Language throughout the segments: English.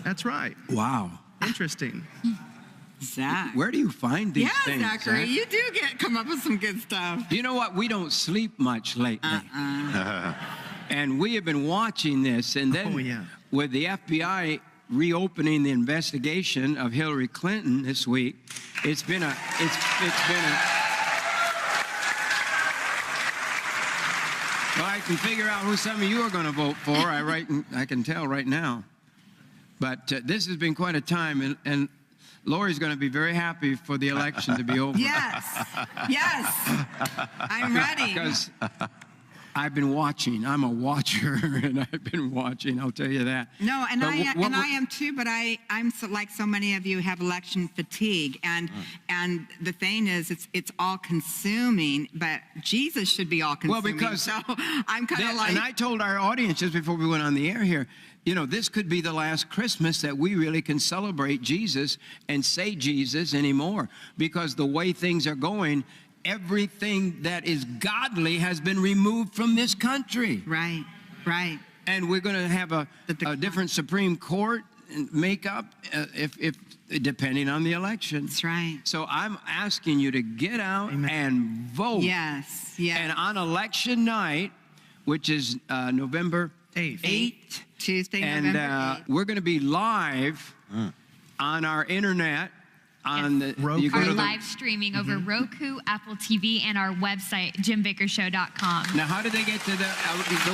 That's right. Wow. Interesting. Zach. Where do you find these things? Zachary, Zach? you do come up with some good stuff. You know what? We don't sleep much lately. And we have been watching this. And then with the FBI reopening the investigation of Hillary Clinton this week, it's been a well, I can figure out who some of you are going to vote for. I can tell right now. But this has been quite a time, and Lori's going to be very happy for the election to be over. Yes, yes, I'm ready. Because I've been watching. I'm a watcher, and I've been watching. I'll tell you that. No, and I am too. But I'm so, like so many of you have election fatigue, and the thing is, it's all consuming. But Jesus should be all consuming. Well, because so I'm kind of like. And I told our audience just before we went on the air here, you know, this could be the last Christmas that we really can celebrate Jesus and say Jesus anymore, because the way things are going, everything that is godly has been removed from this country. Right, right. And we're going to have a different Supreme Court makeup if depending on the election. That's right. So I'm asking you to get out and vote. Yes, yes. And on election night, which is November 8th, Tuesday, and November 8th. we're going to be live on our internet. On the Roku. Our live streaming over Roku, Apple TV, and our website, JimBakkerShow.com. Now, how do they get to the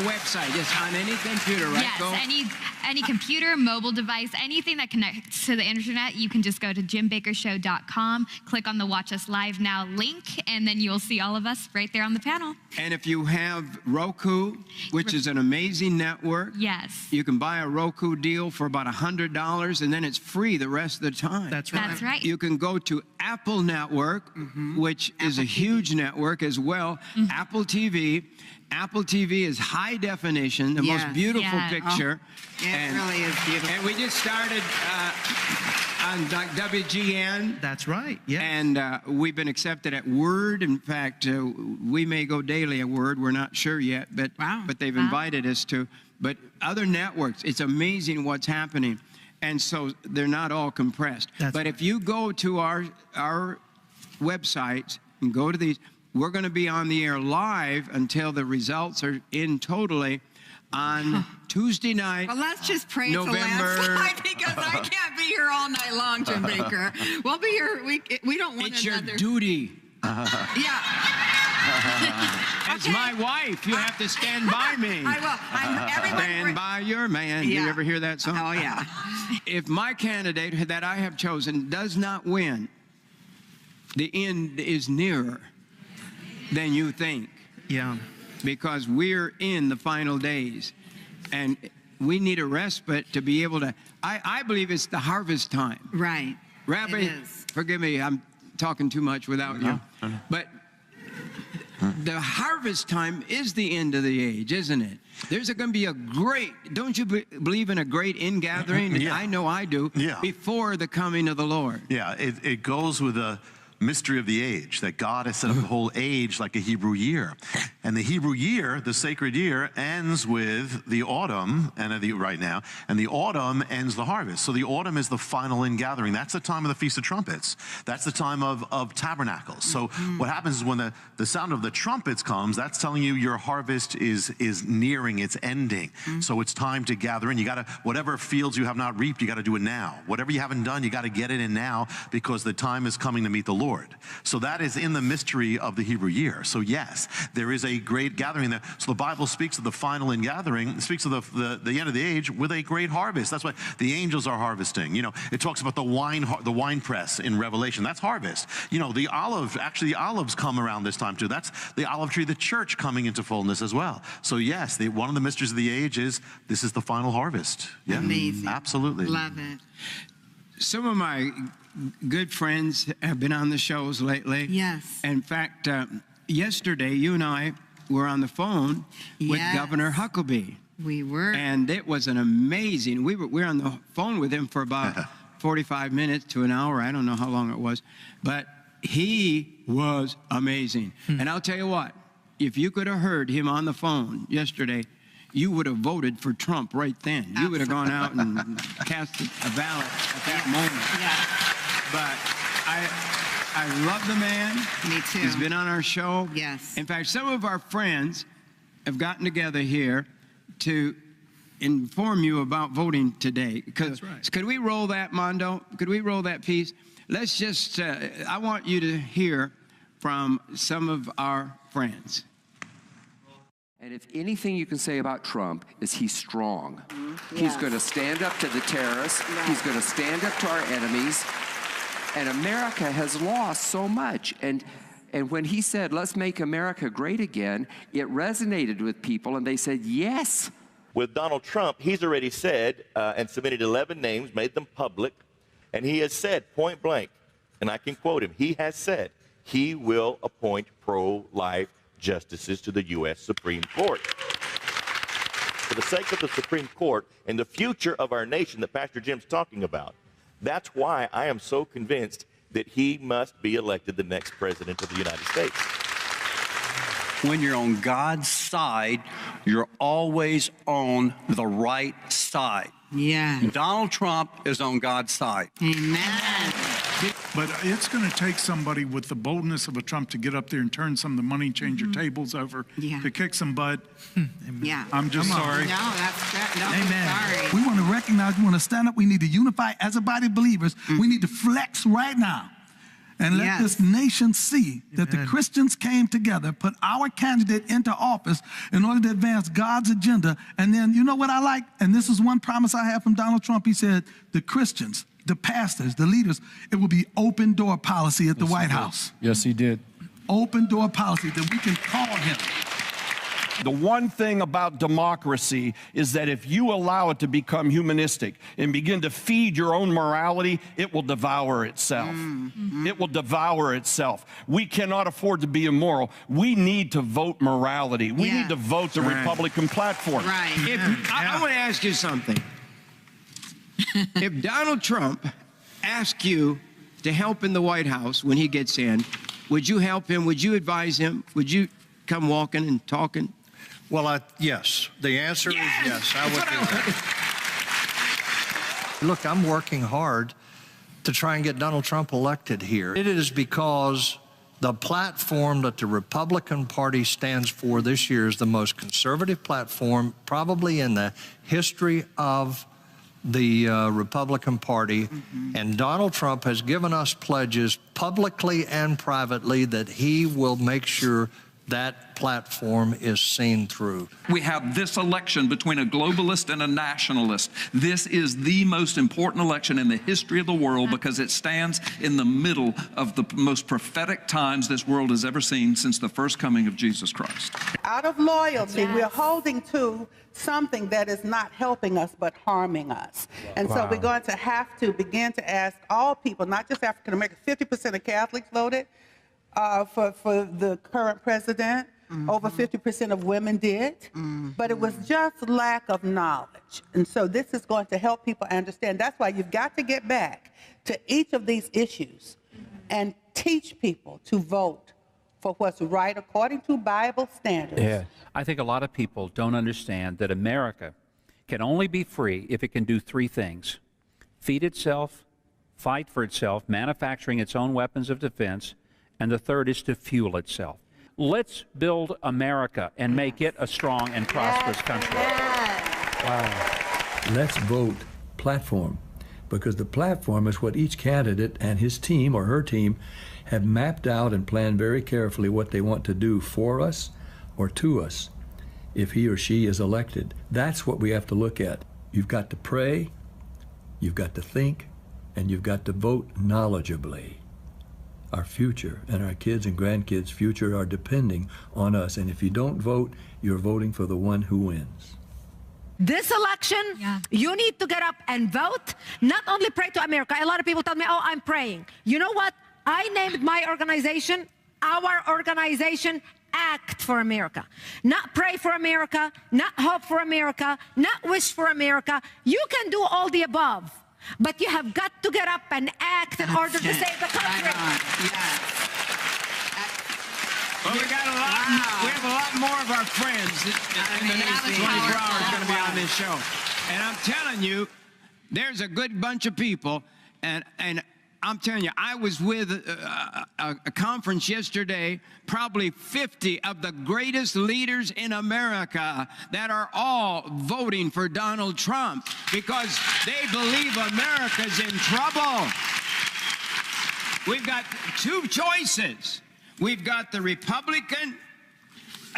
website? Just on any computer, right? Yes, any computer, mobile device, anything that connects to the internet, you can just go to JimBakkerShow.com, click on the Watch Us Live Now link, and then you'll see all of us right there on the panel. And if you have Roku, which is an amazing network, yes, you can buy a Roku deal for about $100, and then it's free the rest of the time. That's right. That's right. You can go to Apple Network, which is a huge network as well. Apple TV. Apple TV is high definition, the most beautiful picture. It really is beautiful. And we just started on WGN. That's right. Yeah. And we've been accepted at Word. In fact, we may go daily at Word. We're not sure yet, but they've invited us to. But other networks, it's amazing what's happening. And so they're not all compressed. But if you go to our websites and go to these, we're going to be on the air live until the results are in totally on Tuesday night. Well, let's just pray it's a November. landslide, because I can't be here all night long, Jim Bakker. We'll be here. We don't want it's another. It's your duty. Yeah. As my wife, you have to stand by me. I will. Stand by your man. Yeah. You ever hear that song? Oh, yeah. If my candidate that I have chosen does not win, the end is nearer than you think. Yeah. Because we're in the final days. And we need a respite to be able to. I believe it's the harvest time. Right. Rabbi, it is. Forgive me, I'm talking too much without you. But the harvest time is the end of the age, isn't it? There's going to be a great, don't you believe in a great ingathering? Yeah. I know I do. Yeah. Before the coming of the Lord. Yeah, it goes with the mystery of the age, that God has set up the whole age like a Hebrew year. And the Hebrew year, the sacred year, ends with the autumn, and right now, and the autumn ends the harvest. So the autumn is the final ingathering. That's the time of the Feast of Trumpets. That's the time of tabernacles. So what happens is when the sound of the trumpets comes, that's telling you your harvest is nearing its ending. So it's time to gather in. You got to, whatever fields you have not reaped, you got to do it now. Whatever you haven't done, you got to get it in now, because the time is coming to meet the Lord. So that is in the mystery of the Hebrew year. So yes, there is a great gathering there. So the Bible speaks of the final ingathering, speaks of the end of the age with a great harvest. That's why the angels are harvesting. You know, it talks about the wine press in Revelation. That's harvest. You know, the olives come around this time too. That's the olive tree, the church coming into fullness as well. So yes, one of the mysteries of the age is this is the final harvest. Yeah, amazing. Absolutely. Love it. Some of my good friends have been on the shows lately. Yes. In fact, yesterday, you and I were on the phone with Governor Huckabee. We were. And it was an amazing, we were on the phone with him for about 45 minutes to an hour. I don't know how long it was. But he was amazing. And I'll tell you what, if you could have heard him on the phone yesterday, you would have voted for Trump right then. You would have gone out and cast a ballot at that moment. Yeah. But I love the man. Me too. He's been on our show. Yes. In fact, some of our friends have gotten together here to inform you about voting today. That's right. Could we roll that, Mondo? Could we roll that piece? Let's just, I want you to hear from some of our friends. And if anything you can say about Trump is he's strong. Mm-hmm. He's going to stand up to the terrorists. He's going to stand up to our enemies. And America has lost so much. And when he said, let's make America great again, it resonated with people, and they said, yes. With Donald Trump, he's already said and submitted 11 names, made them public, and he has said point blank, and I can quote him, he has said he will appoint pro-life justices to the U.S. Supreme Court. For the sake of the Supreme Court and the future of our nation that Pastor Jim's talking about, that's why I am so convinced that he must be elected the next president of the United States. When you're on God's side, you're always on the right side. Yeah. Donald Trump is on God's side. Amen. But it's going to take somebody with the boldness of a Trump to get up there and turn some of the money changer tables over, Yeah. to kick some butt. Yeah. I'm just sorry. No, that's good. No, Amen. sorry. We want to recognize, we want to stand up. We need to unify as a body of believers. We need to flex right now and let Yes. this nation see that the Christians came together, put our candidate into office in order to advance God's agenda. And then, you know what I like? And this is one promise I have from Donald Trump. He said, the Christians, the pastors, the leaders, it will be open door policy at the White House. Yes, he did. Open door policy that we can call him. The one thing about democracy is that if you allow it to become humanistic and begin to feed your own morality, it will devour itself. It will devour itself. We cannot afford to be immoral. We need to vote morality. We need to vote the Republican platform. Right. I want to ask you something. If Donald Trump asked you to help in the White House when he gets in, would you help him? Would you advise him? Would you come walking and talking? Well, yes. The answer is yes. I would do that. Look, I'm working hard to try and get Donald Trump elected here. It is because the platform that the Republican Party stands for this year is the most conservative platform probably in the history of the Republican Party. And Donald Trump has given us pledges publicly and privately that he will make sure that platform is seen through. We have this election between a globalist and a nationalist. This is the most important election in the history of the world because it stands in the middle of the most prophetic times this world has ever seen since the first coming of Jesus Christ. Out of loyalty, we're holding to something that is not helping us but harming us. And so we're going to have to begin to ask all people, not just African Americans. 50% of Catholics voted for the current president. Over 50% of women did. But it was just lack of knowledge. And so this is going to help people understand. That's why you've got to get back to each of these issues and teach people to vote for what's right according to Bible standards. Yeah. I think a lot of people don't understand that America can only be free if it can do three things: feed itself, fight for itself, manufacturing its own weapons of defense, and the third is to fuel itself. Let's build America and make it a strong and prosperous country. Wow. Let's vote platform, because the platform is what each candidate and his team or her team have mapped out and planned very carefully what they want to do for us or to us if he or she is elected. That's what we have to look at. You've got to pray, you've got to think, and you've got to vote knowledgeably. Our future and our kids' and grandkids' future are depending on us. And if you don't vote, you're voting for the one who wins. This election, you need to get up and vote. Not only pray to America. A lot of people tell me, oh, I'm praying. You know what? I named my organization, our organization, Act for America. Not pray for America, not hope for America, not wish for America. You can do all the above. But you have got to get up and act in order to save the country. Well, we got a lot. We have a lot more of our friends in the next 24 hours going to be on this show. And I'm telling you, there's a good bunch of people. And I'm telling you, I was with a conference yesterday, probably 50 of the greatest leaders in America that are all voting for Donald Trump because they believe America's in trouble. We've got two choices. We've got the Republican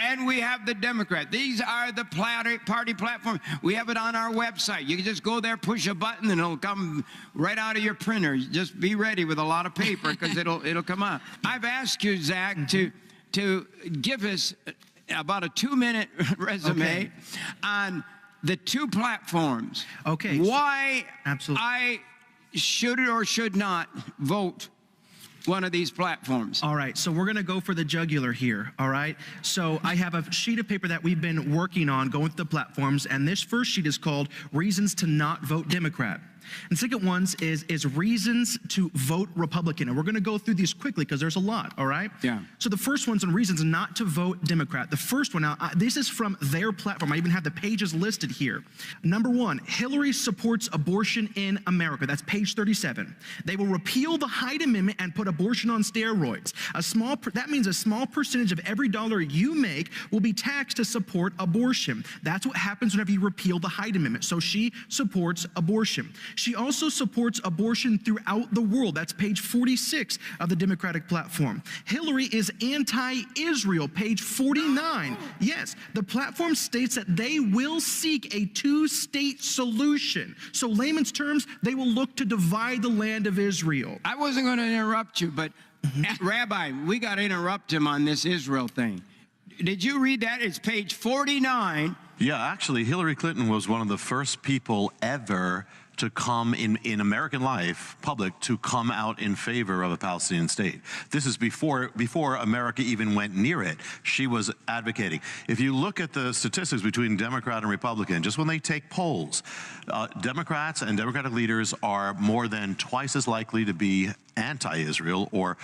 and we have the Democrat. These are the party platforms. We have it on our website. You can just go there, push a button, and it'll come right out of your printer. Just be ready with a lot of paper because it'll come out. I've asked you, Zach, to give us about a 2-minute resume on the two platforms. Okay. Why absolutely. I should or should not vote one of these platforms. All right, so we're going to go for the jugular here, all right? So I have a sheet of paper that we've been working on going through the platforms, and this first sheet is called Reasons to Not Vote Democrat. And the second one is reasons to vote Republican. And we're going to go through these quickly because there's a lot, all right? Yeah. So the first one's on reasons not to vote Democrat. The first one, now, this is from their platform. I even have the pages listed here. Number 1, Hillary supports abortion in America. That's page 37. They will repeal the Hyde Amendment and put abortion on steroids. That means a small percentage of every dollar you make will be taxed to support abortion. That's what happens whenever you repeal the Hyde Amendment. So she supports abortion. She also supports abortion throughout the world. That's page 46 of the Democratic platform. Hillary is anti-Israel, page 49. Yes, the platform states that they will seek a two-state solution. So layman's terms, they will look to divide the land of Israel. I wasn't going to interrupt you, but Rabbi, we got to interrupt him on this Israel thing. Did you read that? It's page 49. Yeah, actually, Hillary Clinton was one of the first people ever to come in American life, public, to come out in favor of a Palestinian state. This is before America even went near it. She was advocating. If you look at the statistics between Democrat and Republican, just when they take polls, Democrats and Democratic leaders are more than twice as likely to be anti-Israel or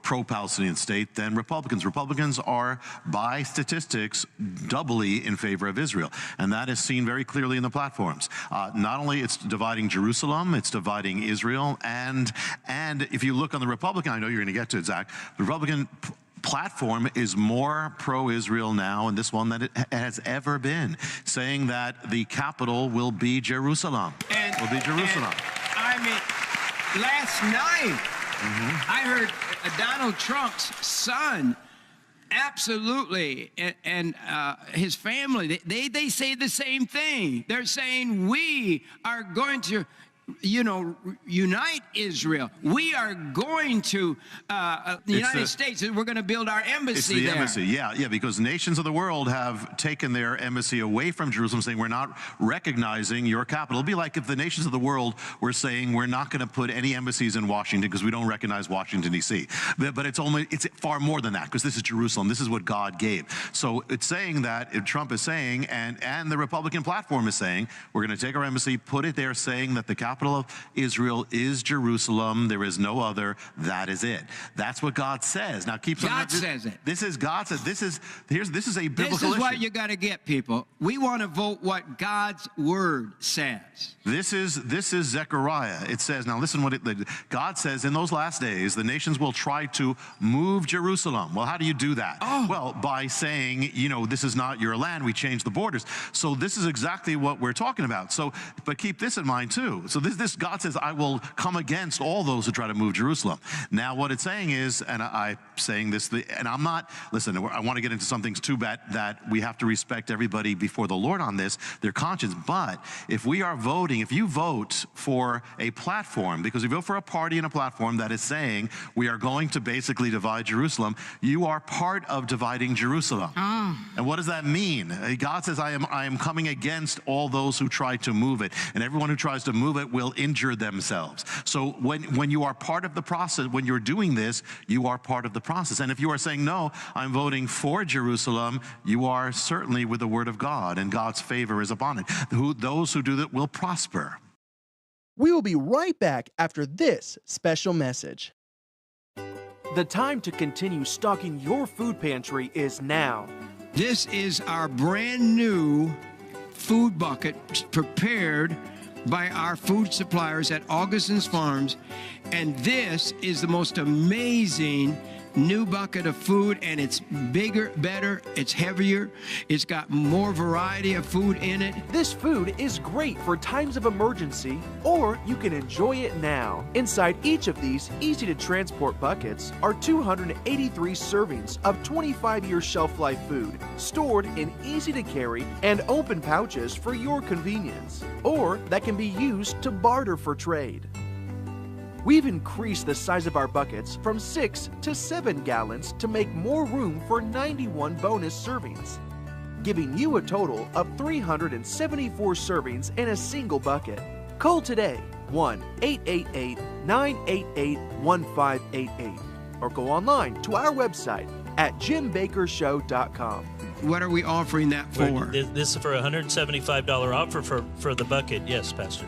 pro-Palestinian state than Republicans. Republicans are, by statistics, doubly in favor of Israel. And that is seen very clearly in the platforms. Not only it's dividing Jerusalem, it's dividing Israel, and if you look on the Republican, I know you're going to get to it, Zach, the Republican platform is more pro-Israel now in this one than it has ever been, saying that the capital will be Jerusalem. I mean, last night, I heard Donald Trump's son absolutely, and his family, they say the same thing. They're saying we are going to, unite Israel. We are going to the United States, and we're going to build our embassy there. It's the embassy, yeah, because nations of the world have taken their embassy away from Jerusalem, saying we're not recognizing your capital. It'd be like if the nations of the world were saying we're not going to put any embassies in Washington because we don't recognize Washington, D.C. But it's far more than that, because this is Jerusalem. This is what God gave. So it's saying that, Trump is saying, and the Republican platform is saying, we're going to take our embassy, put it there, saying that the capital of Israel is Jerusalem. There is no other. That is it. That's what God says. Now keep God says it. This is God says. This is a biblical issue. This is what you got to get, people. We want to vote what God's word says. This is Zechariah. It says, now listen what God says, in those last days, the nations will try to move Jerusalem. Well, how do you do that? Well, by saying, this is not your land. We change the borders. So this is exactly what we're talking about. So, but keep this in mind too. So this God says, I will come against all those who try to move Jerusalem. Now, what it's saying is, and I'm saying this, and I'm not, listen, I want to get into some things too bad that we have to respect everybody before the Lord on this, their conscience. But if we are voting, if you vote for a platform, because you vote for a party and a platform that is saying we are going to basically divide Jerusalem, you are part of dividing Jerusalem. And what does that mean? God says, I am coming against all those who try to move it, and everyone who tries to move it will injure themselves. So when you are part of the process, when you're doing this, you are part of the process. And if you are saying, no, I'm voting for Jerusalem, you are certainly with the word of God, and God's favor is upon it. Those who do that will prosper. We will be right back after this special message. The time to continue stocking your food pantry is now. This is our brand new food bucket prepared by our food suppliers at Augustin's Farms. And this is the most amazing new bucket of food, and it's bigger, better, it's heavier, it's got more variety of food in it. This food is great for times of emergency, or you can enjoy it now. Inside each of these easy-to-transport buckets are 283 servings of 25-year shelf-life food, stored in easy-to-carry and open pouches for your convenience, or that can be used to barter for trade. We've increased the size of our buckets from 6 to 7 gallons to make more room for 91 bonus servings, giving you a total of 374 servings in a single bucket. Call today, 1-888-988-1588, or go online to our website at jimbakershow.com. What are we offering that for? This is for a $175 offer for the bucket. Yes, Pastor.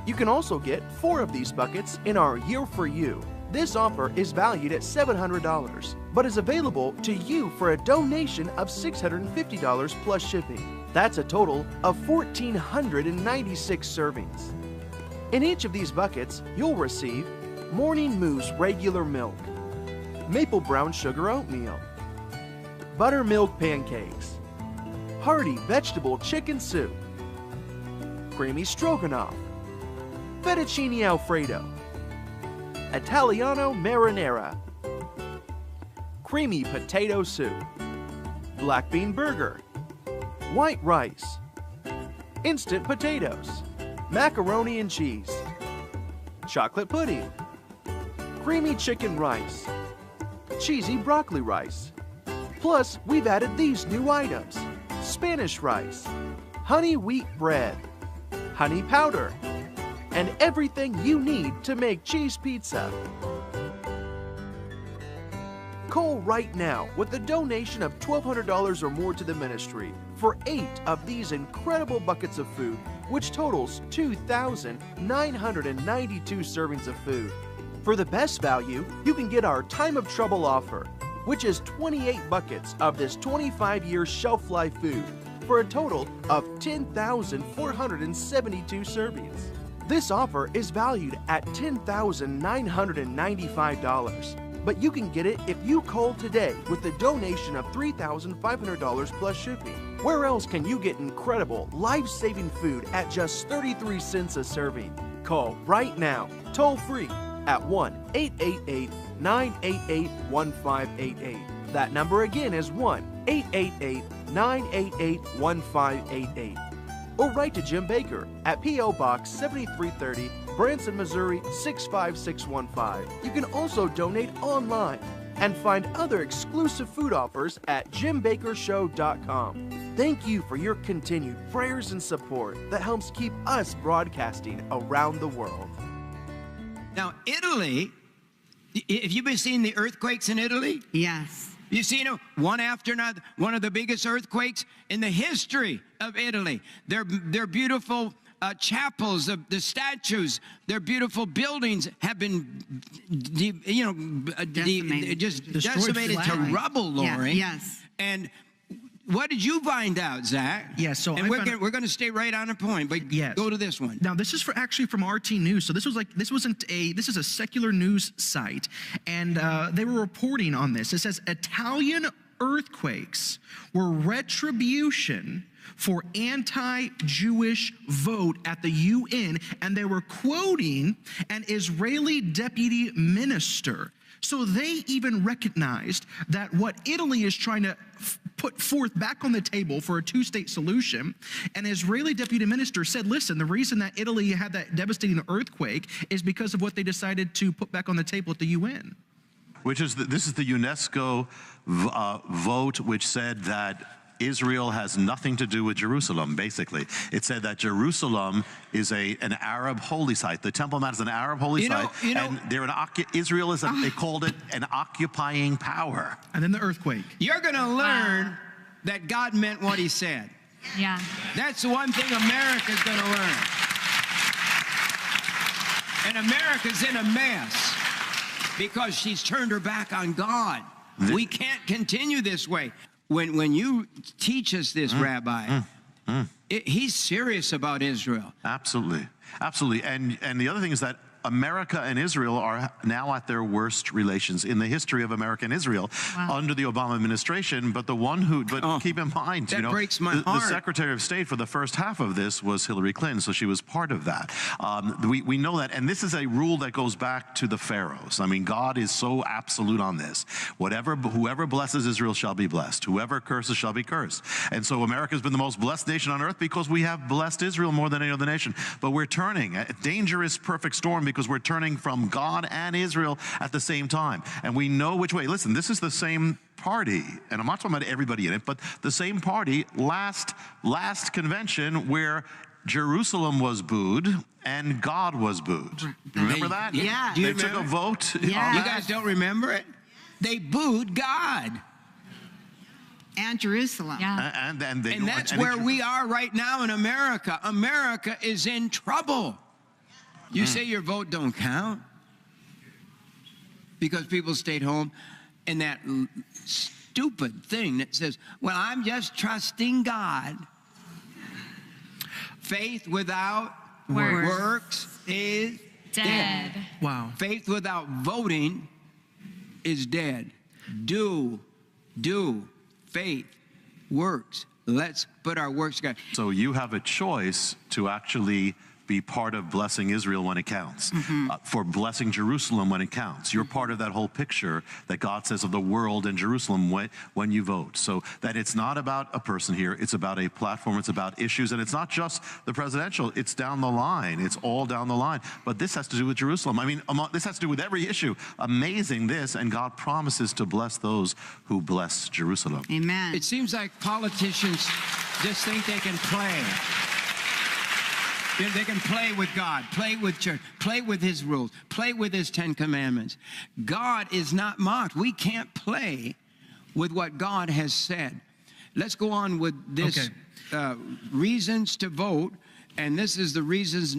You can also get 4 of these buckets in our Year for You. This offer is valued at $700, but is available to you for a donation of $650 plus shipping. That's a total of 1,496 servings. In each of these buckets, you'll receive Morning Moo's regular milk, maple brown sugar oatmeal, buttermilk pancakes, hearty vegetable chicken soup, creamy stroganoff, fettuccine alfredo, Italiano marinara, creamy potato soup, black bean burger, white rice, instant potatoes, macaroni and cheese, chocolate pudding, creamy chicken rice, cheesy broccoli rice. Plus, we've added these new items: Spanish rice, honey wheat bread, honey powder, and everything you need to make cheese pizza. Call right now with a donation of $1,200 or more to the ministry for 8 of these incredible buckets of food, which totals 2,992 servings of food. For the best value, you can get our Time of Trouble offer, which is 28 buckets of this 25-year shelf-life food for a total of 10,472 servings. This offer is valued at $10,995, but you can get it if you call today with a donation of $3,500 plus shipping. Where else can you get incredible, life-saving food at just 33 cents a serving? Call right now, toll-free, at 1-888-988-1588. That number again is 1-888-988-1588. Or write to Jim Baker at P.O. Box 7330, Branson, Missouri 65615. You can also donate online and find other exclusive food offers at jimbakershow.com. Thank you for your continued prayers and support that helps keep us broadcasting around the world. Now, Italy, have you been seeing the earthquakes in Italy? Yes. You've seen them one after another, one of the biggest earthquakes in the history of Italy. Their beautiful chapels, the statues, their beautiful buildings have been, decimated to rubble, Lori. Yeah, yes. And what did you find out, Zach? Yeah, so and we're going to stay right on a point, but yes. Go to this one. Now, this is actually from RT News. So this is a secular news site, and they were reporting on this. It says Italian earthquakes were retribution for anti-Jewish vote at the UN, and they were quoting an Israeli deputy minister. So they even recognized that what Italy is trying to put forth back on the table for a two-state solution, an Israeli deputy minister said, listen, the reason that Italy had that devastating earthquake is because of what they decided to put back on the table at the UN. Which is, this is the UNESCO vote which said that Israel has nothing to do with Jerusalem, basically. It said that Jerusalem is an Arab holy site. The Temple Mount is an Arab holy site, and Israel is, they called it an occupying power. And then the earthquake. You're going to learn that God meant what he said. Yeah. That's the one thing America's going to learn. And America's in a mess. because she's turned her back on God. We can't continue this way. When you teach us this, Rabbi, he's serious about Israel. Absolutely. Absolutely. And the other thing is that America and Israel are now at their worst relations in the history of America and Israel under the Obama administration. But the one who, keep in mind, that breaks my heart. The Secretary of State for the first half of this was Hillary Clinton, so she was part of that. We know that, and this is a rule that goes back to the pharaohs. I mean, God is so absolute on this. Whoever blesses Israel shall be blessed. Whoever curses shall be cursed. And so America has been the most blessed nation on earth because we have blessed Israel more than any other nation. But we're turning a dangerous perfect storm because we're turning from God and Israel at the same time. And we know which way. Listen, this is the same party, and I'm not talking about everybody in it, but the same party last convention where Jerusalem was booed and God was booed. Remember that? Yeah. They took a vote. Yeah. You guys don't remember it? They booed God. And Jerusalem. Yeah. And that's where we are right now in America. America is in trouble. You say your vote don't count because people stayed home, and that stupid thing that says, well, I'm just trusting God. Faith without works is dead. Wow. Faith without voting is dead. Do, faith, works. Let's put our works together. So you have a choice to actually be part of blessing Israel when it counts, for blessing Jerusalem when it counts. You're part of that whole picture that God says of the world and Jerusalem when you vote. So that it's not about a person here, it's about a platform, it's about issues, and it's not just the presidential, it's down the line. It's all down the line. But this has to do with Jerusalem. I mean, this has to do with every issue. Amazing this, and God promises to bless those who bless Jerusalem. Amen. It seems like politicians just think they can play. They can play with God, play with church, play with his rules, play with his 10 commandments. God is not mocked. We can't play with what God has said. Let's go on with this reasons to vote, and this is the reasons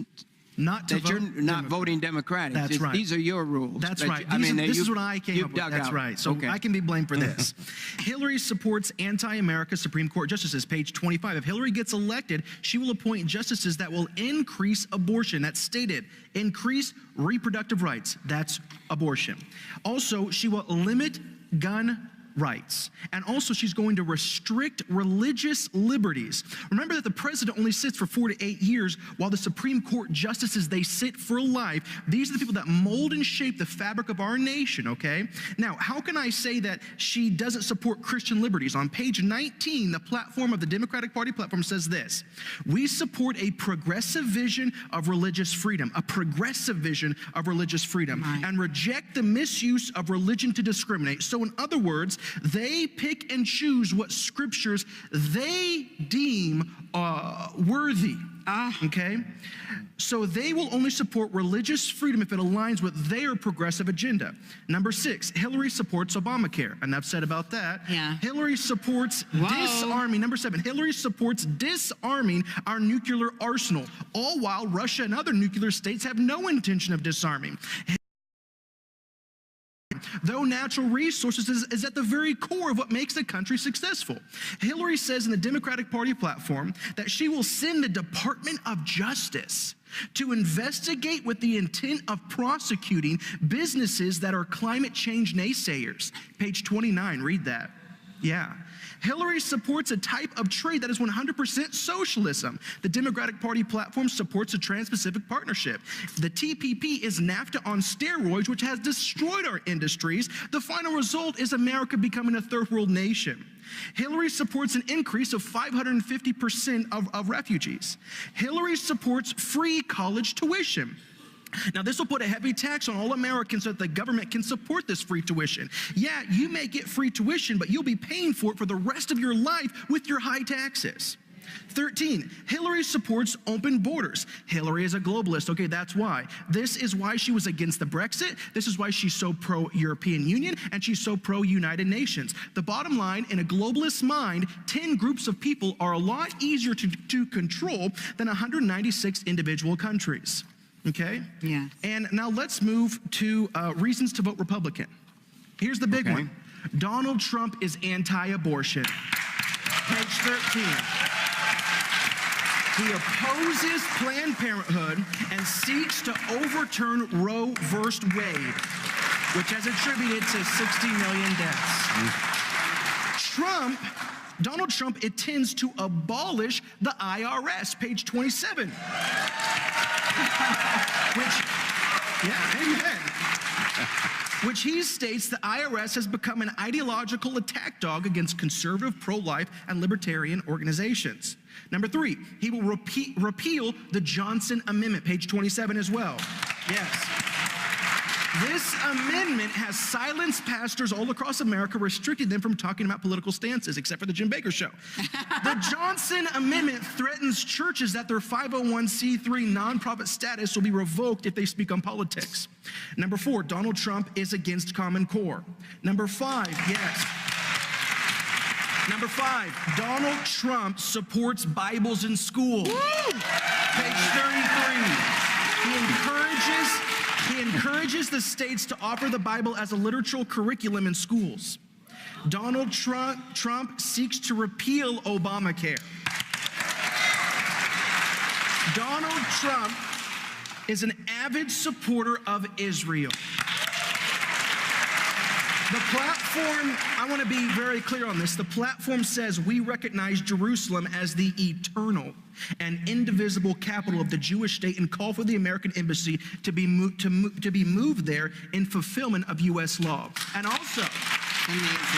you're not voting Democratic. That's right. These are your rules. That's right. This is what I came up with. That's right. So I can be blamed for this. Hillary supports anti-America Supreme Court justices, page 25. If Hillary gets elected, she will appoint justices that will increase abortion. That's stated. Increase reproductive rights. That's abortion. Also, she will limit gun rights. And also she's going to restrict religious liberties. Remember that the president only sits for 4 to 8 years, while the Supreme Court justices, they sit for life. These are the people that mold and shape the fabric of our nation, okay? Now, how can I say that she doesn't support Christian liberties? On page 19, the platform of the Democratic Party platform says this: we support a progressive vision of religious freedom, and reject the misuse of religion to discriminate. So in other words, they pick and choose what scriptures they deem worthy. Okay? So they will only support religious freedom if it aligns with their progressive agenda. Number 6, Hillary supports Obamacare. Enough said about that. Yeah. Hillary supports disarming. Number 7, Hillary supports disarming our nuclear arsenal, all while Russia and other nuclear states have no intention of disarming. Though natural resources is at the very core of what makes a country successful. Hillary says in the Democratic Party platform that she will send the Department of Justice to investigate with the intent of prosecuting businesses that are climate change naysayers. Page 29, read that. Yeah. Hillary supports a type of trade that is 100% socialism. The Democratic Party platform supports a Trans-Pacific Partnership. The TPP is NAFTA on steroids, which has destroyed our industries. The final result is America becoming a third world nation. Hillary supports an increase of 550% of refugees. Hillary supports free college tuition. Now, this will put a heavy tax on all Americans so that the government can support this free tuition. Yeah, you may get free tuition, but you'll be paying for it for the rest of your life with your high taxes. 13, Hillary supports open borders. Hillary is a globalist. Okay, that's why. This is why she was against the Brexit. This is why she's so pro-European Union, and she's so pro-United Nations. The bottom line, in a globalist mind, 10 groups of people are a lot easier to control than 196 individual countries. Okay? Yes. And now let's move to reasons to vote Republican. Here's the big one. Donald Trump is anti-abortion. Page 13. He opposes Planned Parenthood and seeks to overturn Roe v. Wade, which has attributed to 60 million deaths. Donald Trump intends to abolish the IRS, page 27. Which he states the IRS has become an ideological attack dog against conservative, pro-life, and libertarian organizations. Number 3, he will repeal the Johnson Amendment, page 27 as well. Yes. This amendment has silenced pastors all across America, restricting them from talking about political stances, except for the Jim Baker Show. The Johnson Amendment threatens churches that their 501c3 nonprofit status will be revoked if they speak on politics. Number 4, Donald Trump is against Common Core. Number 5, Number 5, Donald Trump supports Bibles in school. Page 33. He encourages the states to offer the Bible as a literal curriculum in schools. Donald Trump seeks to repeal Obamacare. Donald Trump is an avid supporter of Israel. The platform, I want to be very clear on this. The platform says we recognize Jerusalem as the eternal and indivisible capital of the Jewish state and call for the American embassy to be moved there in fulfillment of U.S. law. And also,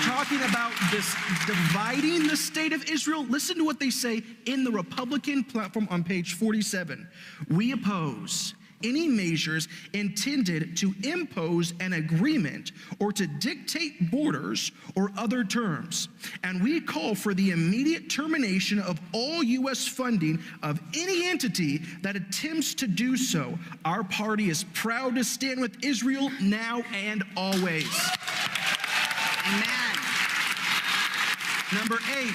talking about this dividing the state of Israel, listen to what they say in the Republican platform on page 47. We oppose any measures intended to impose an agreement or to dictate borders or other terms. And we call for the immediate termination of all U.S. funding of any entity that attempts to do so. Our party is proud to stand with Israel now and always. Amen. Number 8,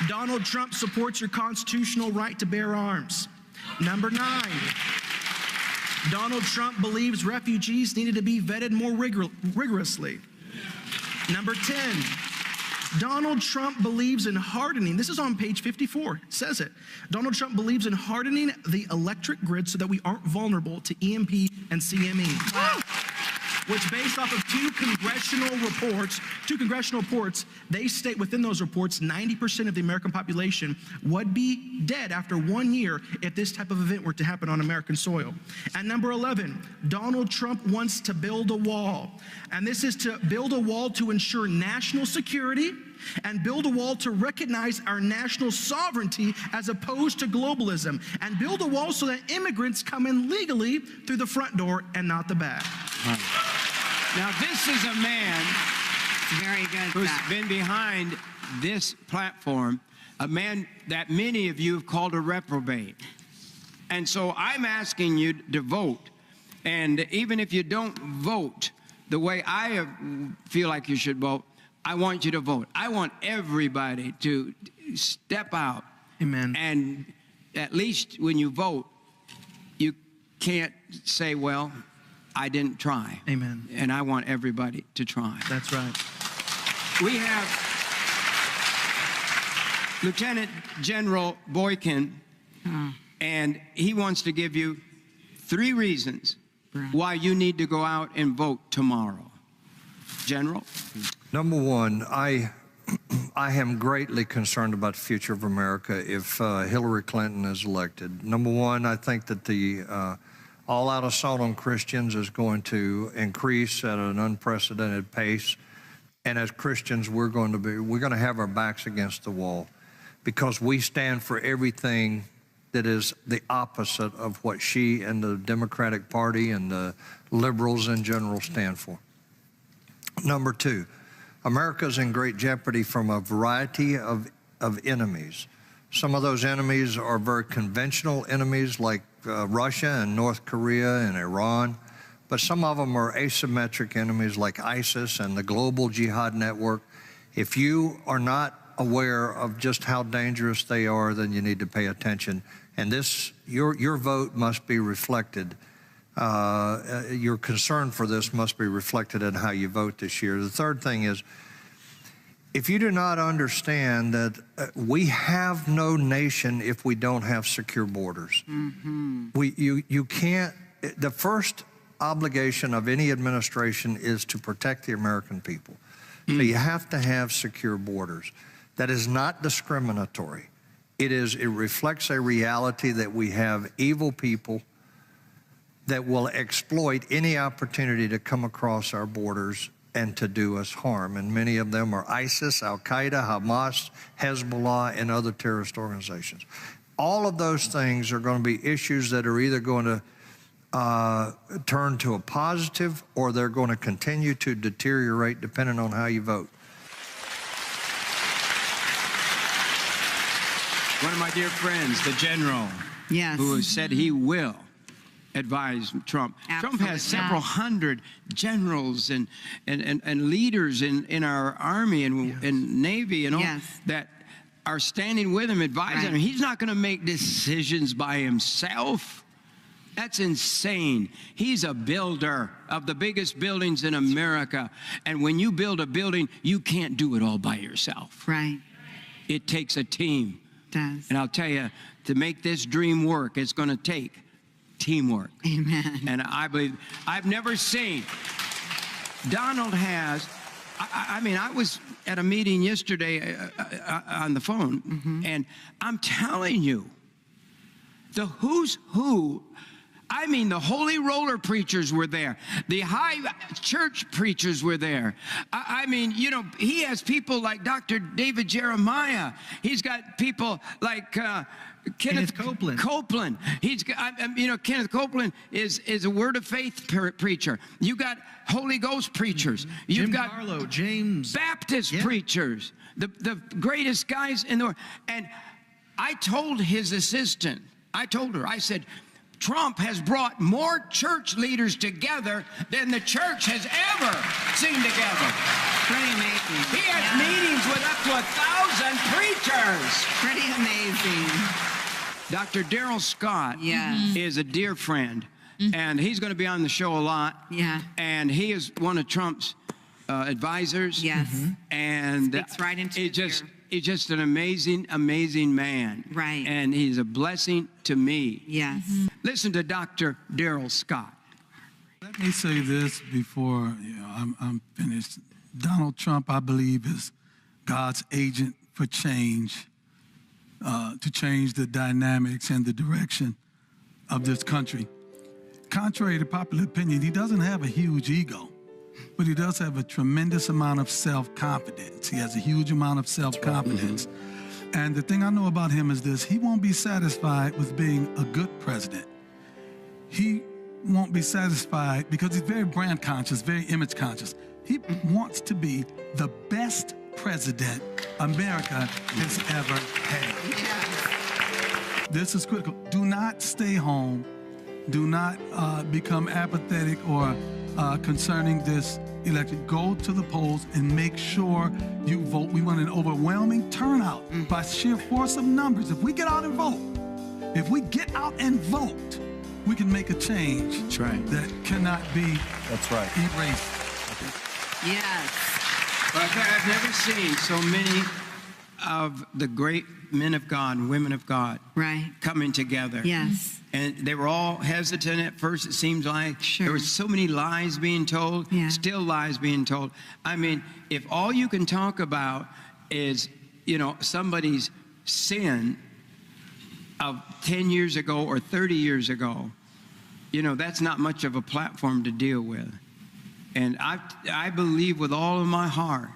Donald Trump supports your constitutional right to bear arms. Number 9, Donald Trump believes refugees needed to be vetted more rigorously. Number 10, Donald Trump believes in hardening. This is on page 54. It says it. Donald Trump believes in hardening the electric grid so that we aren't vulnerable to EMP and CME. Wow. Which, based off of two congressional reports, they state within those reports 90% of the American population would be dead after 1 year if this type of event were to happen on American soil. And number 11, Donald Trump wants to build a wall. And this is to build a wall to ensure national security and build a wall to recognize our national sovereignty as opposed to globalism, and build a wall so that immigrants come in legally through the front door and not the back. Now, this is a man who's been behind this platform, a man that many of you have called a reprobate. And so I'm asking you to vote. And even if you don't vote the way I feel like you should vote, I want you to vote. I want everybody to step out. Amen. And at least when you vote, you can't say, well, I didn't try. Amen. And I want everybody to try. That's right. We have Lieutenant General Boykin, and he wants to give you 3 reasons why you need to go out and vote tomorrow. General? Number 1, I am greatly concerned about the future of America if Hillary Clinton is elected. Number 1, I think that the all-out assault on Christians is going to increase at an unprecedented pace. And as Christians, we're going to have our backs against the wall because we stand for everything that is the opposite of what she and the Democratic Party and the liberals in general stand for. Number 2, America's in great jeopardy from a variety of enemies. Some of those enemies are very conventional enemies like Russia and North Korea and Iran, but some of them are asymmetric enemies like ISIS and the global jihad network. If you are not aware of just how dangerous they are, then you need to pay attention And this, your vote must be reflected. Your concern for this must be reflected in how you vote this year. The third thing is, if you do not understand that we have no nation if we don't have secure borders. You can't, the first obligation of any administration is to protect the American people. So you have to have secure borders. That is not discriminatory. It reflects a reality that we have evil people that will exploit any opportunity to come across our borders and to do us harm. And many of them are ISIS, Al-Qaeda, Hamas, Hezbollah, and other terrorist organizations. All of those things are going to be issues that are either going to turn to a positive or they're going to continue to deteriorate depending on how you vote. One of my dear friends, the general, who has said he will advise Trump. Absolutely. Trump has several hundred generals and leaders in our Army and Navy and all that are standing with him, advising him. He's not going to make decisions by himself. That's insane. He's a builder of the biggest buildings in America. And when you build a building, you can't do it all by yourself. Right. It takes a team. It does. And I'll tell you, to make this dream work, it's going to take teamwork. Amen. And I believe, I've never seen, Donald has, I mean, I was at a meeting yesterday on the phone, and I'm telling you, the who's who, I mean, the holy roller preachers were there. The high church preachers were there. I mean, you know, he has people like Dr. David Jeremiah. He's got people like Kenneth Copeland. He's got, you know, Kenneth Copeland is a word of faith preacher. You got Holy Ghost preachers. You've got Carlo, James Baptist preachers. The greatest guys in the world. And I told his assistant, I told her, I said, Trump has brought more church leaders together than the church has ever seen together. Pretty amazing. He has meetings with up to 1,000 preachers. Pretty amazing. Dr. Darrell Scott is a dear friend, and he's going to be on the show a lot. Yeah. And he is one of Trump's advisors. Yes. And Speaks right into his ear. He's just an amazing, amazing man. Right. And he's a blessing to me. Yes. Listen to Dr. Darrell Scott. Let me say this before I'm finished. Donald Trump, I believe, is God's agent for change, to change the dynamics and the direction of this country. Contrary to popular opinion, he doesn't have a huge ego, but he does have a tremendous amount of self-confidence. He has a huge amount of self-confidence. And the thing I know about him is this: he won't be satisfied with being a good president. He won't be satisfied because he's very brand conscious, very image conscious. He wants to be the best president America has ever had. This is critical. Do not stay home. Do not become apathetic or concerning this election. Go to the polls and make sure you vote. We want an overwhelming turnout by sheer force of numbers. If we get out and vote, we can make a change that cannot be erased. Yes. But I've never seen so many of the great men of God and women of God coming together. Yes. And they were all hesitant at first, it seems like. There were so many lies being told, still lies being told. I mean, if all you can talk about is, you know, somebody's sin of 10 years ago or 30 years ago, you know, that's not much of a platform to deal with. And I believe with all of my heart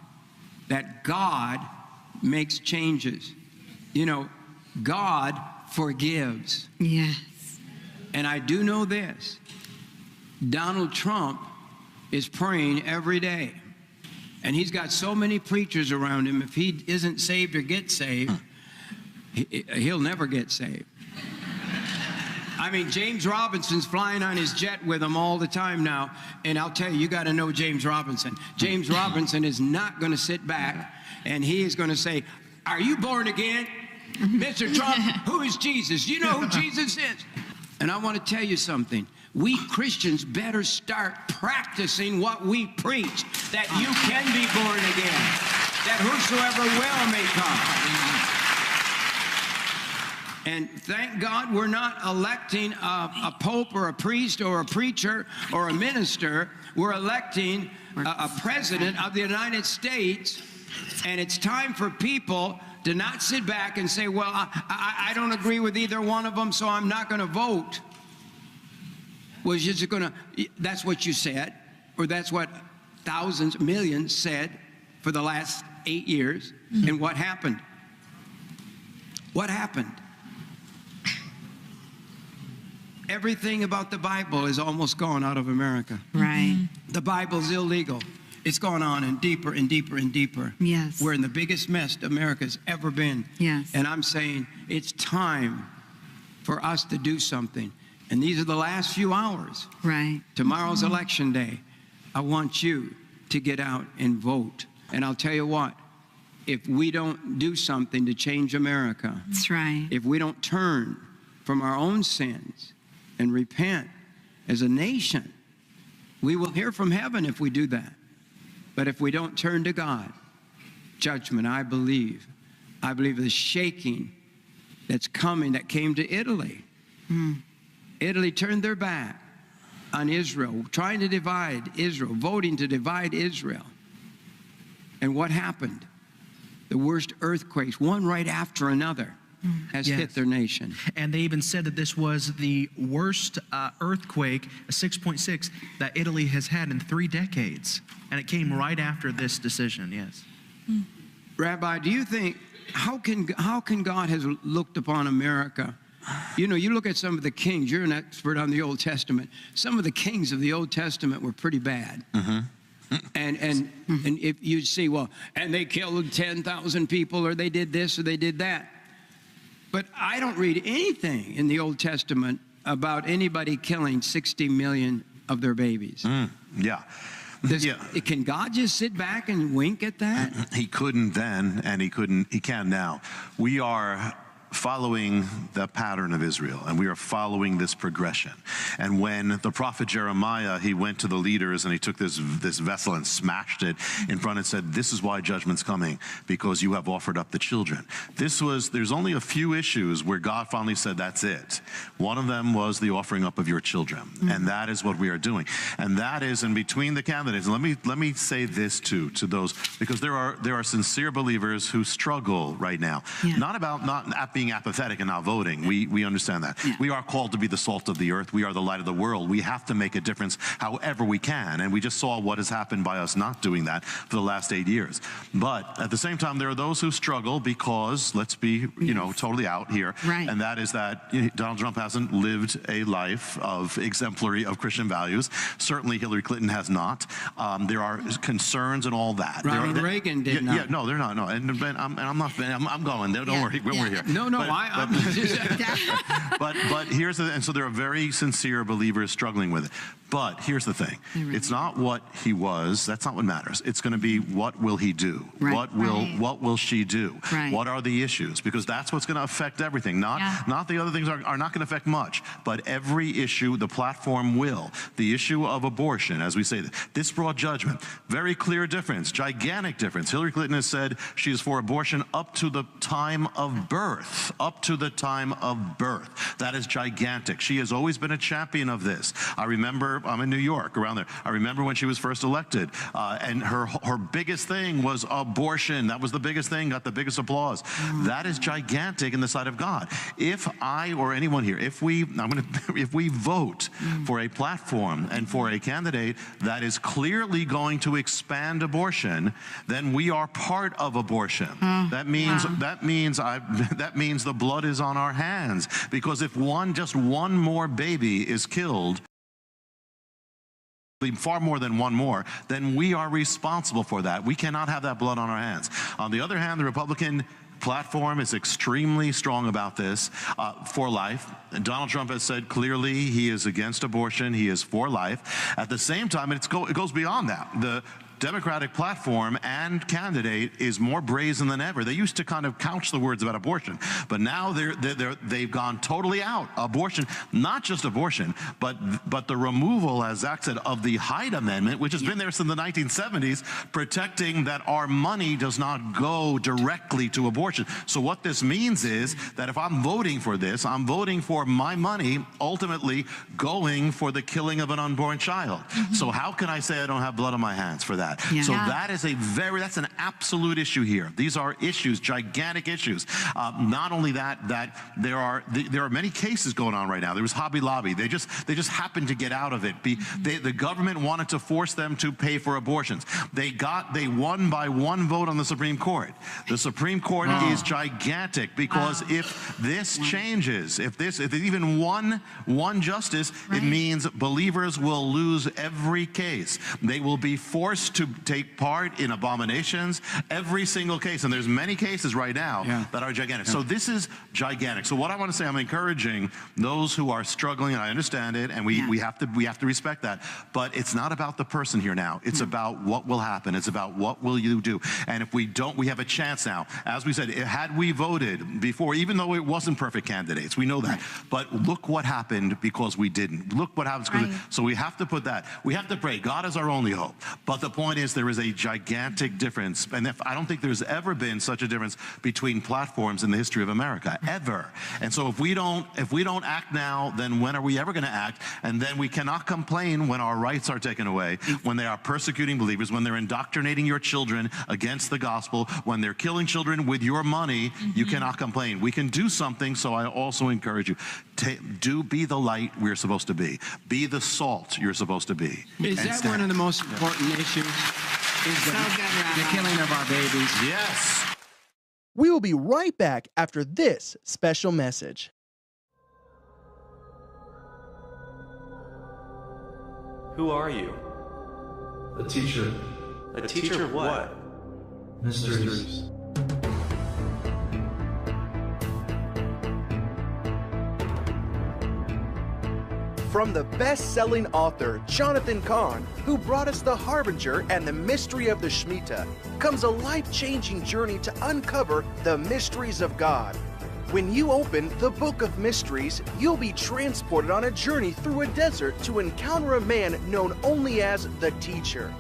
that God makes changes. You know, God forgives. Yes. And I do know this: Donald Trump is praying every day. And he's got so many preachers around him. If he isn't saved or gets saved, he'll never get saved. I mean, James Robinson's flying on his jet with him all the time now. And I'll tell you, you got to know James Robinson. James Robinson is not going to sit back and he is going to say, "Are you born again?" Mr. Trump, who is Jesus? You know who Jesus is. And I want to tell you something. We Christians better start practicing what we preach, that you can be born again, that whosoever will may come. And thank God we're not electing a pope or a priest or a preacher or a minister. We're electing a president of the United States, and it's time for people to not sit back and say, well, I don't agree with either one of them, so I'm not going to vote. Well, you're just going to, that's what you said, or that's what thousands, millions said for the last 8 years. And what happened? What happened? Everything about the Bible is almost gone out of America. Right. The Bible's illegal. It's gone on and deeper and deeper and deeper. Yes. We're in the biggest mess America's ever been. Yes. And I'm saying it's time for us to do something. And these are the last few hours. Right. Tomorrow's election day. I want you to get out and vote. And I'll tell you what, if we don't do something to change America, that's right. If we don't turn from our own sins and repent as a nation, we will hear from heaven if we do that. But if we don't turn to God, judgment, I believe the shaking that's coming, that came to Italy. Italy turned their back on Israel, trying to divide Israel, voting to divide Israel. And what happened? The worst earthquakes, one right after another, has hit their nation. And they even said that this was the worst earthquake, a 6.6, that Italy has had in 3 decades. And it came right after this decision, yes. Rabbi, do you think, how can God has looked upon America? You know, you look at some of the kings, you're an expert on the Old Testament. Some of the kings of the Old Testament were pretty bad. And if you see, well, and they killed 10,000 people, or they did this, or they did that. But I don't read anything in the Old Testament about anybody killing 60 million of their babies. Can God just sit back and wink at that? He couldn't then, and he can now. We are following the pattern of Israel, and we are following this progression. And when the prophet Jeremiah, he went to the leaders and he took this vessel and smashed it in front and said, this is why judgment's coming, because you have offered up the children. There's only a few issues where God finally said, that's it. One of them was the offering up of your children, and that is what we are doing. And that is in between the candidates. And let me say this too, to those, because there are sincere believers who struggle right now. Not about not being apathetic and not voting. We understand that. We are called to be the salt of the earth. We are the light of the world. We have to make a difference however we can. And we just saw what has happened by us not doing that for the last 8 years. But at the same time, there are those who struggle because, let's be, totally out here. Right. And that is that Donald Trump hasn't lived a life of exemplary of Christian values. Certainly Hillary Clinton has not. There are concerns and all that. Ronald Reagan did not. Yeah, no, they're not. No, and I'm going there. Don't worry. We're here. No, but here's the, and so there are very sincere believers struggling with it. But here's the thing. It's not what he was. That's not what matters. It's going to be what will he do? Right. What will she do? Right. What are the issues? Because that's what's going to affect everything. Not the other things are not going to affect much. But every issue, the platform will. The issue of abortion, as we say, this brought judgment. Very clear difference, gigantic difference. Hillary Clinton has said she is for abortion up to the time of birth. Up to the time of birth. That is gigantic. She has always been a champion of this. I remember, I'm in New York, around there. I remember when she was first elected, and her biggest thing was abortion. That was the biggest thing, got the biggest applause. That is gigantic in the sight of God. If I or anyone here, if we vote for a platform and for a candidate that is clearly going to expand abortion, then we are part of abortion. That means the blood is on our hands, because if just one more baby is killed, far more than one more, then we are responsible for that. We cannot have that blood on our hands. On the other hand, the Republican platform is extremely strong about this, for life. And Donald Trump has said clearly he is against abortion. He is for life. At the same time, it goes beyond that. Democratic platform and candidate is more brazen than ever. They used to kind of couch the words about abortion, but now they've gone totally out. Abortion, not just abortion, but the removal, as Zach said, of the Hyde Amendment, which has been there since the 1970s, protecting that our money does not go directly to abortion. So what this means is that if I'm voting for this, I'm voting for my money ultimately going for the killing of an unborn child. So how can I say I don't have blood on my hands for that? So that is that's an absolute issue here. These are issues, gigantic issues. Not only that there are many cases going on right now. There was Hobby Lobby. They just happened to get out of it. The government wanted to force them to pay for abortions. They won by one vote on the Supreme Court. The Supreme Court is gigantic because if this changes, if even one justice, it means believers will lose every case. They will be forced to take part in abominations, every single case. And there's many cases right now that are gigantic. So this is gigantic. So what I want to say, I'm encouraging those who are struggling, and I understand it, and we have to respect that. But it's not about the person here now. It's about what will happen. It's about what will you do. And if we don't, we have a chance now. As we said, had we voted before, even though it wasn't perfect candidates, we know that. But look what happened because we didn't. Look what happens. So we have to put that. We have to pray. God is our only hope. But the point is, there is a gigantic difference. And I don't think there's ever been such a difference between platforms in the history of America, ever. And so if we don't act now, then when are we ever going to act? And then we cannot complain when our rights are taken away, when they are persecuting believers, when they're indoctrinating your children against the gospel, when they're killing children with your money. You cannot complain. We can do something. So I also encourage you, be the light we're supposed to be. Be the salt you're supposed to be. Is that one of the most important issues? Is the killing of our babies? Yes. We will be right back after this special message. Who are you? A teacher. A teacher of what? Mysteries. From the best-selling author Jonathan Cahn, who brought us The Harbinger and the Mystery of the Shemitah, comes a life-changing journey to uncover the mysteries of God. When you open the Book of Mysteries, you'll be transported on a journey through a desert to encounter a man known only as the Teacher,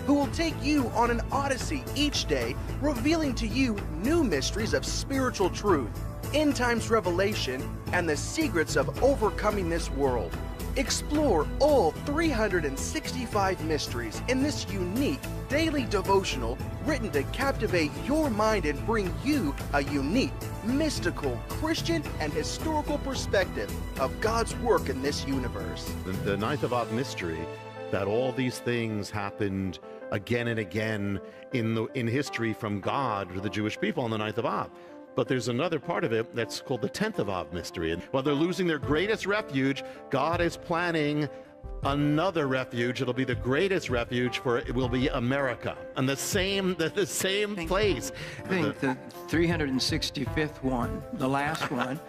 who will take you on an odyssey each day, revealing to you new mysteries of spiritual truth, end times revelation, and the secrets of overcoming this world. Explore all 365 mysteries in this unique daily devotional written to captivate your mind and bring you a unique, mystical, Christian, and historical perspective of God's work in this universe. The Ninth of Av mystery, that all these things happened again and again in history from God to the Jewish people on the Ninth of Av. But there's another part of it that's called the 10th of Av mystery. And while they're losing their greatest refuge, God is planning another refuge. It'll be the greatest refuge, for it will be America, and the same place. I think the 365th one, the last one,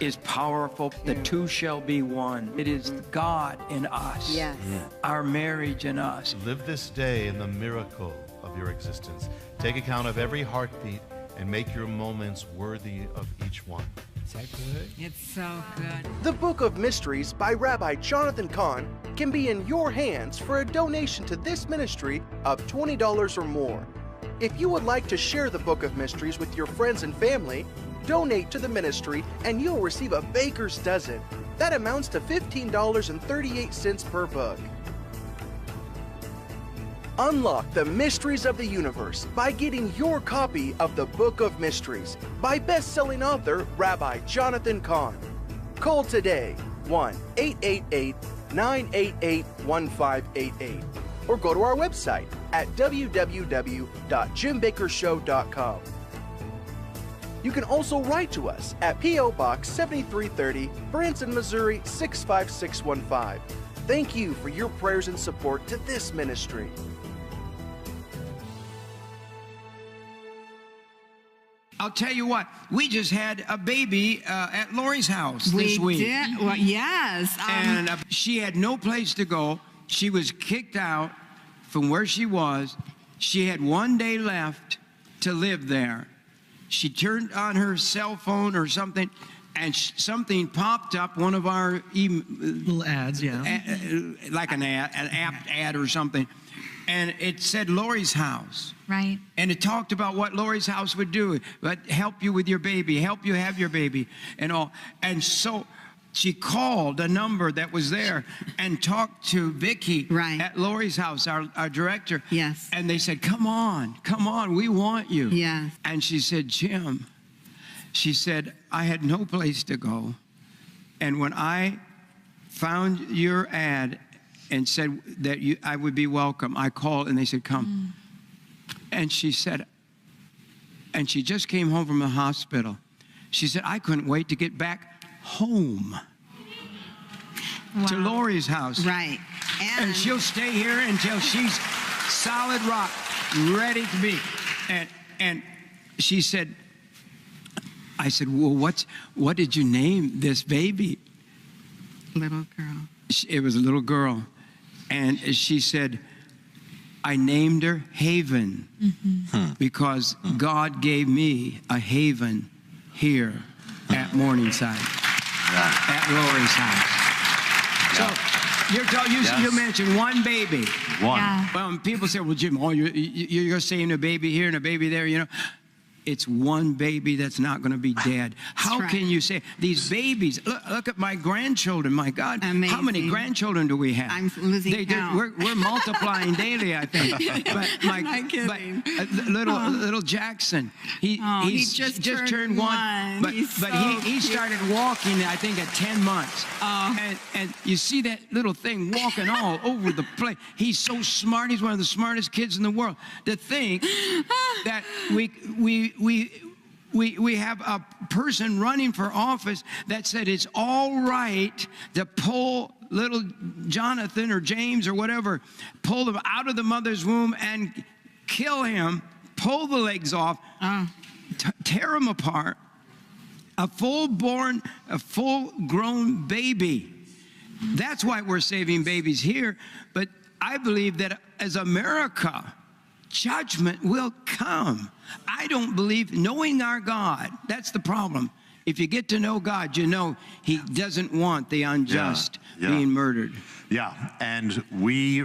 is powerful. The two shall be one. It is God in us. Yes. Our marriage in us. Live this day in the miracle of your existence. Take account of every heartbeat and make your moments worthy of each one. Is that good? It's so good. The Book of Mysteries by Rabbi Jonathan Cahn can be in your hands for a donation to this ministry of $20 or more. If you would like to share the Book of Mysteries with your friends and family, donate to the ministry and you'll receive a baker's dozen. That amounts to $15.38 per book. Unlock the mysteries of the universe by getting your copy of the Book of Mysteries by best-selling author Rabbi Jonathan Cahn. Call today 1-888-988-1588 or go to our website at www.jimbakkershow.com. You can also write to us at P.O. Box 7330, Branson, Missouri 65615. Thank you for your prayers and support to this ministry. I'll tell you what, we just had a baby at Lori's house this week. We did? Well, yes. And she had no place to go. She was kicked out from where she was. She had 1 day left to live there. She turned on her cell phone or something, and something popped up, one of our little ads, like an apt ad or something, and it said Lori's house. Right. And it talked about what Lori's house would do, but help you with your baby, help you have your baby, and all. And so she called a number that was there and talked to Vicki at Lori's house, our director. Yes. And they said, come on, we want you. Yes. And she said, Jim, she said, I had no place to go. And when I found your ad and said that I would be welcome, I called and they said, come. And she said, and she just came home from the hospital. She said, I couldn't wait to get back home to Lori's house. Right. And she'll stay here until she's solid rock, ready to be. And she said, I said, well, what did you name this baby? Little girl. It was a little girl. And she said, I named her Haven because God gave me a haven here at Morningside, at Lori's house. So you mentioned one baby. One. Yeah. Well, people say, well, Jim, you're saying a baby here and a baby there, you know. It's one baby that's not going to be dead. How can you say these babies? Look at my grandchildren. My God, amazing. How many grandchildren do we have? I'm losing count. We're multiplying daily, I think. But little Jackson, he just turned one. But he started walking, I think, at 10 months. And you see that little thing walking all over the place. He's so smart. He's one of the smartest kids in the world. To think that we have a person running for office that said it's all right to pull little Jonathan or James or whatever, pull them out of the mother's womb and kill him, pull the legs off, tear him apart. A full-grown baby. That's why we're saving babies here. But I believe that as America, judgment will come. I don't believe, knowing our God, that's the problem. If you get to know God, you know He doesn't want the unjust being murdered. Yeah, and we